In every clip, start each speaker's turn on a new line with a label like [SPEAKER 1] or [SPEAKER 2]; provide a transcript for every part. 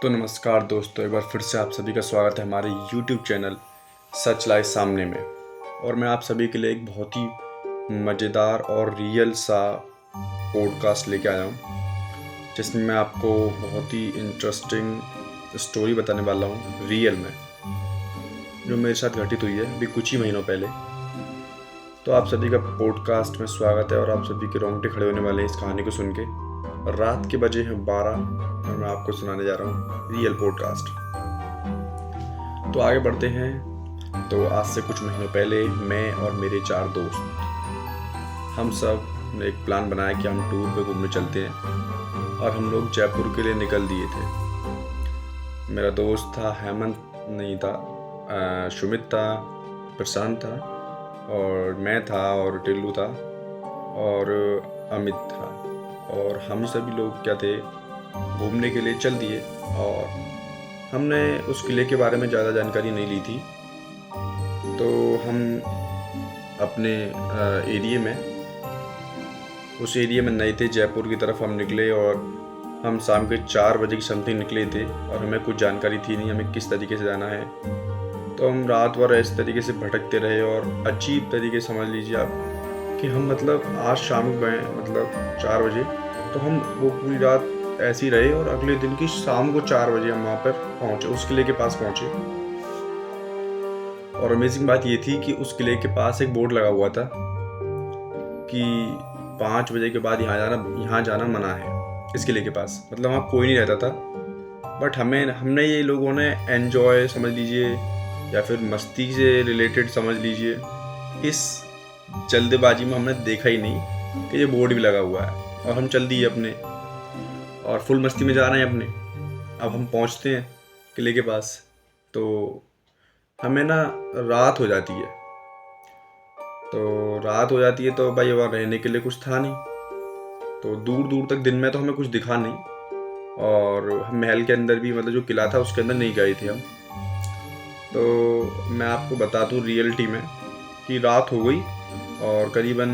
[SPEAKER 1] तो नमस्कार दोस्तों, एक बार फिर से आप सभी का स्वागत है हमारे YouTube चैनल सच लाइव सामने में। और मैं आप सभी के लिए एक बहुत ही मज़ेदार और रियल सा पॉडकास्ट लेके आया हूँ, जिसमें मैं आपको बहुत ही इंटरेस्टिंग स्टोरी बताने वाला हूँ रियल में, जो मेरे साथ घटित हुई है अभी कुछ ही महीनों पहले। तो आप सभी का पॉडकास्ट में स्वागत है और आप सभी के रोंगटे खड़े होने वाले हैं इस कहानी को सुन के। रात के बजे हैं 12 और मैं आपको सुनाने जा रहा हूँ रियल पॉडकास्ट। तो आगे बढ़ते हैं। तो आज से कुछ महीनों पहले मैं और मेरे 4 दोस्त, हम सब ने एक प्लान बनाया कि हम टूर पे घूमने चलते हैं और हम लोग जयपुर के लिए निकल दिए थे। मेरा दोस्त था हेमंत, नहीं था सुमित था, प्रशांत था और मैं था और टिल्लू था और अमित था। और हम सभी लोग क्या थे, घूमने के लिए चल दिए। और हमने उस किले के बारे में ज़्यादा जानकारी नहीं ली थी, तो हम अपने उस एरिया में नए थे। जयपुर की तरफ हम निकले और हम शाम के 4 बजे की समथिंग निकले थे और हमें कुछ जानकारी थी नहीं हमें किस तरीके से जाना है। तो हम रात भर इस तरीके से भटकते रहे और अजीब तरीके से समझ लीजिए आप कि हम आज शाम को गए 4 बजे, तो हम वो पूरी रात ऐसे ही रहे और अगले दिन की शाम को 4 बजे हम वहाँ पर पहुँचे, उस किले के पास पहुँचे। और अमेजिंग बात ये थी कि उस किले के पास एक बोर्ड लगा हुआ था कि 5 बजे के बाद यहाँ जाना मना है। इस किले के पास वहाँ कोई नहीं रहता था, बट हमने ये लोगों ने एन्जॉय समझ लीजिए या फिर मस्ती से रिलेटेड समझ लीजिए, इस जल्दबाजी में हमने देखा ही नहीं कि ये बोर्ड भी लगा हुआ है और हम चल दिए अपने और फुल मस्ती में जा रहे हैं अपने। अब हम पहुंचते हैं किले के पास, तो हमें रात हो जाती है। तो भाई वहाँ रहने के लिए कुछ था नहीं, तो दूर दूर तक दिन में तो हमें कुछ दिखा नहीं। और हम महल के अंदर भी जो किला था उसके अंदर नहीं गए थे हम। तो मैं आपको बता दूँ रियलिटी में कि रात हो गई और करीबन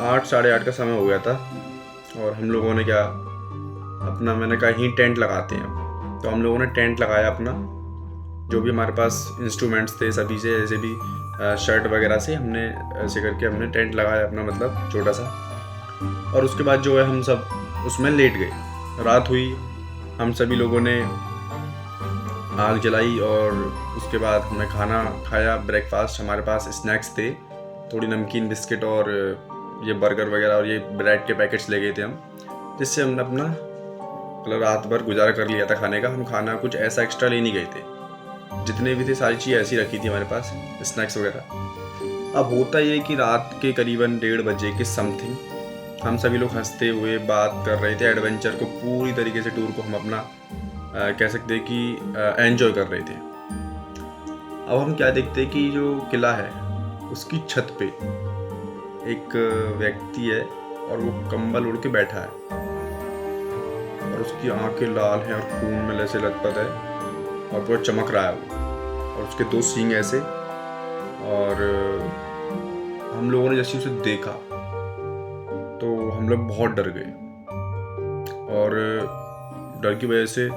[SPEAKER 1] 8 साढ़े 8 का समय हो गया था। और हम लोगों ने मैंने कहा यहीं टेंट लगाते हैं। तो हम लोगों ने टेंट लगाया अपना, जो भी हमारे पास इंस्ट्रूमेंट्स थे सभी से, ऐसे भी शर्ट वगैरह से हमने ऐसे करके हमने टेंट लगाया अपना छोटा सा। और उसके बाद जो है हम सब उसमें लेट गए। रात हुई, हम सभी लोगों ने आग जलाई और उसके बाद हमने खाना खाया, ब्रेकफास्ट। हमारे पास स्नैक्स थे, थोड़ी नमकीन, बिस्किट और ये बर्गर वगैरह और ये ब्रेड के पैकेट्स ले गए थे हम, जिससे हमने अपना रात भर गुजारा कर लिया था खाने का। हम खाना कुछ ऐसा एक्स्ट्रा ले नहीं गए थे, जितने भी थे सारी चीज़ ऐसी रखी थी हमारे पास, स्नैक्स वगैरह। अब होता ये कि रात के करीबन 1:30 बजे के समथिंग हम सभी लोग हंसते हुए बात कर रहे थे। एडवेंचर को पूरी तरीके से, टूर को हम अपना कह सकते हैं कि एंजॉय कर रहे थे। अब हम क्या देखते हैं कि जो किला है उसकी छत पे एक व्यक्ति है और वो कंबल उड़ के बैठा है और उसकी आंखें लाल हैं और खून में ऐसे लथपथ है और पूरा चमक रहा है वो, और उसके 2 सींग ऐसे। और हम लोगों ने जैसे उसे देखा तो हम लोग बहुत डर गए और डर की वजह से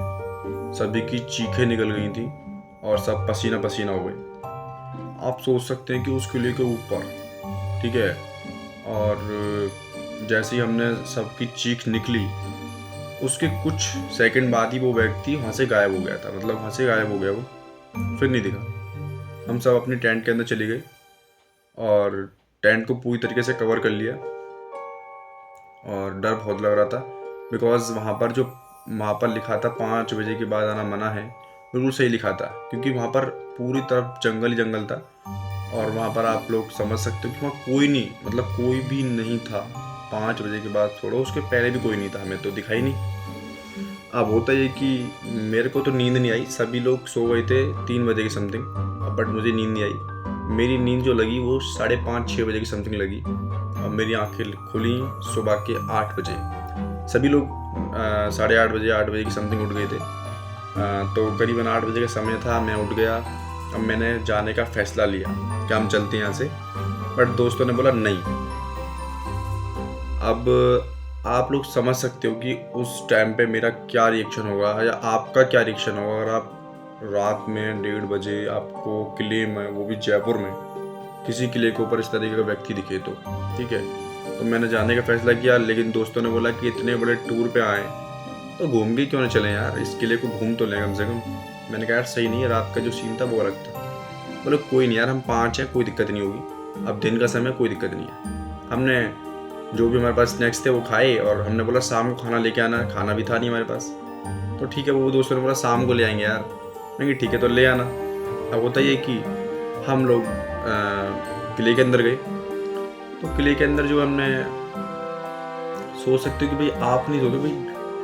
[SPEAKER 1] सभी की चीखें निकल गई थी और सब पसीना पसीना हो गए। आप सोच सकते हैं कि उस किले के ऊपर, ठीक है, और जैसे ही हमने सबकी चीख निकली उसके कुछ सेकंड बाद ही वो व्यक्ति वहाँ से गायब हो गया था। वहाँ से गायब हो गया वो, फिर नहीं दिखा। हम सब अपनी टेंट के अंदर चले गए और टेंट को पूरी तरीके से कवर कर लिया। और डर बहुत लग रहा था बिकॉज वहाँ पर लिखा था 5 बजे के बाद आना मना है। बिल्कुल सही लिखा था, क्योंकि वहाँ पर पूरी तरफ जंगल ही जंगल था और वहाँ पर आप लोग समझ सकते हो कि वहाँ कोई नहीं, कोई भी नहीं था। 5 बजे के बाद छोड़ो, उसके पहले भी कोई नहीं था, हमें तो दिखाई नहीं। अब होता ये कि मेरे को तो नींद नहीं आई, सभी लोग सो गए थे 3 बजे की समथिंग, बट मुझे नींद नहीं आई। मेरी नींद जो लगी वो 5:30-6 बजे की समथिंग लगी और मेरी आंखें खुली सुबह के 8 बजे। सभी लोग 8:30 बजे 8 बजे की समथिंग उठ गए थे। तो करीबन 8 बजे का समय था, मैं उठ गया। अब मैंने जाने का फैसला लिया कि हम चलते हैं यहाँ से, बट दोस्तों ने बोला नहीं। अब आप लोग समझ सकते हो कि उस टाइम पे मेरा क्या रिएक्शन होगा या आपका क्या रिएक्शन होगा अगर आप रात में 1:30 बजे आपको किले में, वो भी जयपुर में, किसी किले के ऊपर इस तरीके का व्यक्ति दिखे तो, ठीक है। तो मैंने जाने का फैसला किया, लेकिन दोस्तों ने बोला कि इतने बड़े टूर पे आए तो घूम के क्यों ना चलें यार, इस किले को घूम तो लें कम से कम। मैंने कहा यार सही नहीं है, रात का जो सीन था वो अलग था। बोले कोई नहीं यार, हम 5 हैं, कोई दिक्कत नहीं होगी, अब दिन का समय, कोई दिक्कत नहीं है। हमने जो भी हमारे पास स्नैक्स थे वो खाए और हमने बोला शाम को खाना लेके आना, खाना भी था नहीं हमारे पास। तो ठीक है, वो दोस्तों ने बोला शाम को ले आएंगे यार। मैंने ठीक है तो ले आना। अब होता ये कि हम लोग किले के अंदर गए। तो किले के अंदर जो हमने, सोच सकते हो कि भाई आप नहीं सोचो भाई,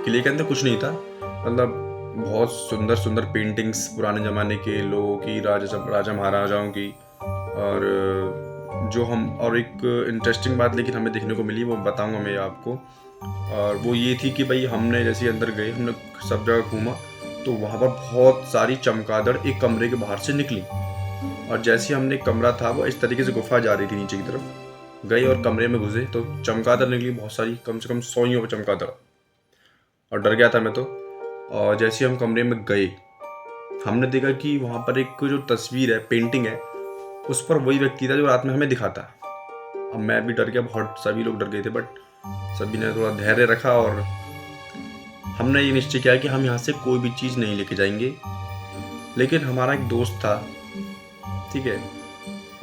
[SPEAKER 1] किले के अंदर कुछ नहीं था, मतलब बहुत सुंदर सुंदर पेंटिंग्स पुराने ज़माने के लोगों की, राजा महाराजाओं की। और एक इंटरेस्टिंग बात लेकिन हमें देखने को मिली, वो बताऊंगा मैं आपको। और वो ये थी कि भाई हमने जैसे अंदर गए, हमने सब जगह घूमा, तो वहाँ पर बहुत सारी चमगादड़ एक कमरे के बाहर से निकली। और जैसे हमने कमरा था, वो इस तरीके से गुफा जा रही थी नीचे की तरफ, गए और कमरे में घुसे तो चमगादड़ निकली बहुत सारी, कम से कम 100 चमगादड़। और डर गया था मैं तो। और जैसे हम कमरे में गए, हमने देखा कि वहाँ पर एक जो तस्वीर है, पेंटिंग है, उस पर वही व्यक्ति था जो रात में हमें दिखा था। अब मैं भी डर गया, बहुत सभी लोग डर गए थे, बट सभी ने थोड़ा धैर्य रखा और हमने ये निश्चय किया कि हम यहाँ से कोई भी चीज़ नहीं लेके जाएंगे। लेकिन हमारा एक दोस्त था, ठीक है,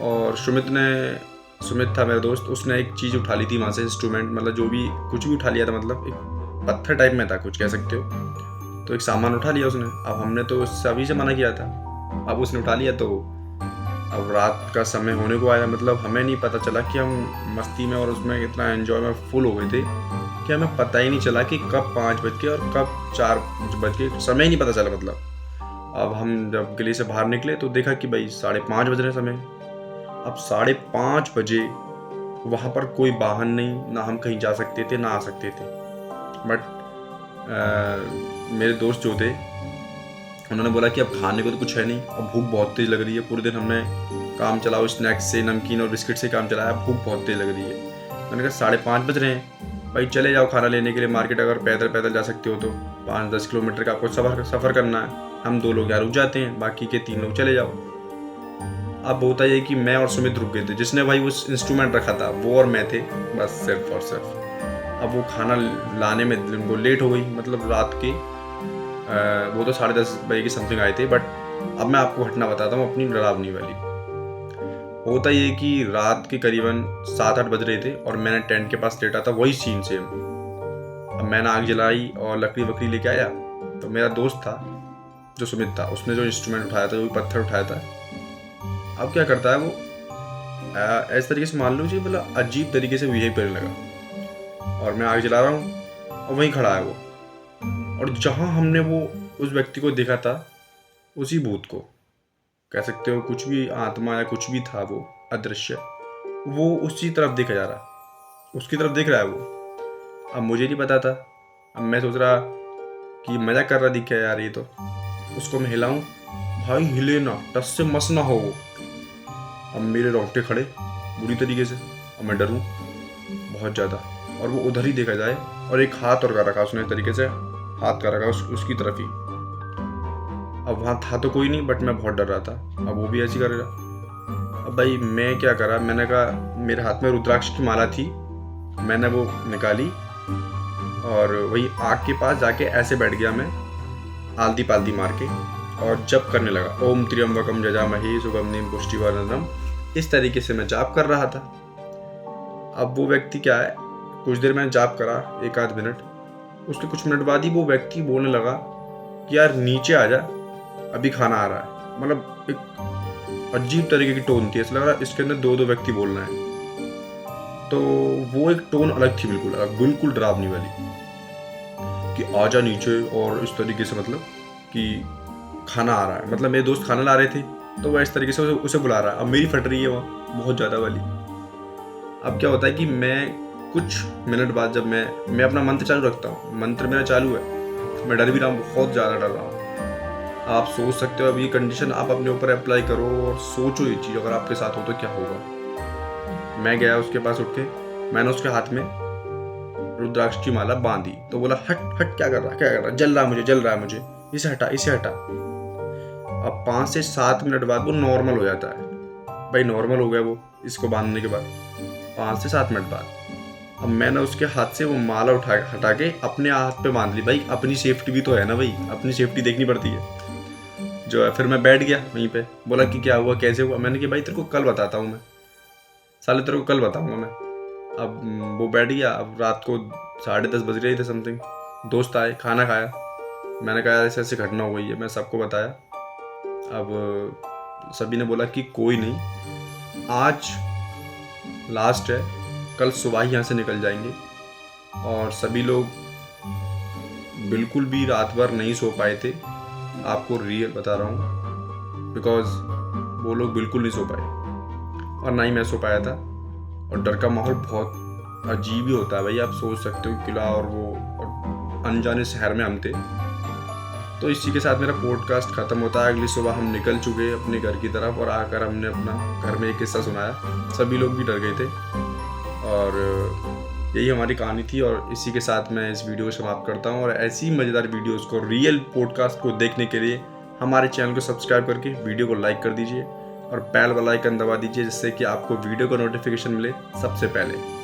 [SPEAKER 1] और सुमित था मेरा दोस्त, उसने एक चीज़ उठा ली थी वहाँ से, इंस्ट्रूमेंट, मतलब जो भी कुछ भी उठा लिया था, मतलब एक पत्थर टाइप में था कुछ, कह सकते हो। तो एक सामान उठा लिया उसने। अब हमने तो उससे अभी से मना किया था, अब उसने उठा लिया। तो अब रात का समय होने को आया, मतलब हमें नहीं पता चला कि हम मस्ती में और उसमें इतना एंजॉय में फुल हो गए थे कि हमें पता ही नहीं चला कि कब 5 बज के और कब 4 बज के, समय ही नहीं पता चला। मतलब अब हम जब गली से बाहर निकले तो देखा कि भाई 5:30 बज रहे समय। अब 5:30 बजे वहाँ पर कोई वाहन नहीं, ना हम कहीं जा सकते थे ना आ सकते थे। बट मेरे दोस्त जो थे उन्होंने बोला कि अब खाने को तो कुछ है नहीं, अब भूख बहुत तेज़ लग रही है, पूरे दिन हमने काम चलाओ, स्नैक्स से, नमकीन और बिस्किट से काम चलाया, भूख बहुत तेज़ लग रही है। मैंने कहा 5:30 बज रहे हैं भाई, चले जाओ खाना लेने के लिए मार्केट, अगर पैदल पैदल जा सकते हो तो 5-10 किलोमीटर का आपको सफ़र करना है। हम 2 लोग यहाँ रुक जाते हैं, बाकी के 3 लोग चले जाओ। अब होता ये कि मैं और सुमित रुक गए थे, जिसने भाई वो इंस्ट्रूमेंट रखा था वो और मैं थे, बस सिर्फ और सिर्फ। अब वो खाना लाने में उनको लेट हो गई, मतलब रात के वो तो 10:30 बजे की समथिंग आए थे। बट अब मैं आपको घटना बताता हूँ अपनी डरावनी वाली। होता ये कि रात के करीबन 7-8 बज रहे थे और मैंने टेंट के पास लेटा था, वही सीन सेम। अब मैंने आग जलाई और लकड़ी वकड़ी लेके आया, तो मेरा दोस्त था जो सुमित था, उसने जो इंस्ट्रूमेंट उठाया था, जो पत्थर उठाया था, अब क्या करता है वो, ऐसे तरीके से मान लो जी, मतलब अजीब तरीके से बिहेव करने लगा। और मैं आग जला रहा हूँ और वहीं खड़ा है वो। और जहाँ हमने वो उस व्यक्ति को देखा था, उसी भूत को कह सकते हो, कुछ भी आत्मा या कुछ भी था वो अदृश्य, वो उसी तरफ देखा जा रहा, उसकी तरफ देख रहा है वो। अब मुझे नहीं पता था, अब मैं सोच रहा कि मजाक कर रहा दिख क्या यार ये तो। उसको मैं हिलाऊं, भाई हिले ना, टस से मस ना हो वो। अब मेरे रोंगटे खड़े बुरी तरीके से, अब मैं डरूं बहुत ज़्यादा, और वो उधर ही देखा जाए, और एक हाथ और कर रखा उसने, इस तरीके से हाथ कर रखा उसकी तरफ ही। अब वहाँ था तो कोई नहीं, बट मैं बहुत डर रहा था। अब वो भी ऐसी कर रहा। अब भाई मैं क्या करा, मैंने कहा, मेरे हाथ में रुद्राक्ष की माला थी, मैंने वो निकाली और वही आग के पास जाके ऐसे बैठ गया मैं, आलती पालती मार के, और जप करने लगा, ओम त्र्यंबकम जजामहे सुगंधिम पुष्टिवर्धनम। इस तरीके से मैं जाप कर रहा था। अब वो व्यक्ति क्या है, कुछ देर मैंने जाप करा, 1-8 मिनट, उसके कुछ मिनट बाद ही वो व्यक्ति बोलने लगा कि यार नीचे आ जा, अभी खाना आ रहा है। मतलब एक अजीब तरीके की टोन थी, ऐसा लग रहा इसके अंदर 2-2 व्यक्ति बोल रहे हैं। तो वो एक टोन अलग थी, बिल्कुल डरावनी वाली, कि आजा नीचे, और इस तरीके से, मतलब कि खाना आ रहा है, मतलब मेरे दोस्त खाना ला रहे थे तो वह इस तरीके से उसे बुला रहा है। अब मेरी फट रही है वहाँ बहुत ज़्यादा वाली। अब क्या होता है कि मैं कुछ मिनट बाद, जब मैं अपना मंत्र चालू रखता हूँ, मंत्र मेरा चालू है, मैं डर भी रहा हूँ, बहुत ज़्यादा डर रहा हूँ। आप सोच सकते हो, अब ये कंडीशन आप अपने ऊपर अप्लाई करो और सोचो ये चीज़ अगर आपके साथ हो तो क्या होगा। मैं गया उसके पास, उठ के मैंने उसके हाथ में रुद्राक्ष की माला बांधी। तो बोला हट हट, क्या कर रहा, जल रहा है मुझे, इसे हटा। अब 5 से 7 मिनट बाद वो नॉर्मल हो जाता है। भाई नॉर्मल हो गया वो इसको बांधने के बाद 5 से 7 मिनट बाद। अब मैंने उसके हाथ से वो माला हटा के अपने हाथ पे बांध ली। भाई अपनी सेफ्टी भी तो है ना भाई, अपनी सेफ्टी देखनी पड़ती है जो है। फिर मैं बैठ गया वहीं पे। बोला कि क्या हुआ, कैसे हुआ। मैंने कहा भाई तेरे को कल बताता हूँ मैं, साले तेरे को कल बताऊँगा मैं। अब वो बैठ गया। अब रात को 10:30 बज रहे थे समथिंग। दोस्त आए, खाना खाया। मैंने कहा ऐसे ऐसे घटना हो गई है, मैं सबको बताया। अब सभी ने बोला कि कोई नहीं, आज लास्ट है, कल सुबह ही यहाँ से निकल जाएंगे। और सभी लोग बिल्कुल भी रात भर नहीं सो पाए थे, आपको रियल बता रहा हूँ, बिकॉज वो लोग बिल्कुल नहीं सो पाए और ना ही मैं सो पाया था। और डर का माहौल बहुत अजीब ही होता है भाई, आप सोच सकते हो, किला और वो और अनजाने शहर में हम थे। तो इसी के साथ मेरा पॉडकास्ट ख़त्म होता है। अगली सुबह हम निकल चुके अपने घर की तरफ और आकर हमने अपना घर में एक किस्सा सुनाया। सभी लोग भी डर गए थे और यही हमारी कहानी थी। और इसी के साथ मैं इस वीडियो को समाप्त करता हूँ। और ऐसी मज़ेदार वीडियोस को, रियल पॉडकास्ट को देखने के लिए हमारे चैनल को सब्सक्राइब करके वीडियो को लाइक कर दीजिए और बेल वाला आइकन दबा दीजिए, जिससे कि आपको वीडियो का नोटिफिकेशन मिले सबसे पहले।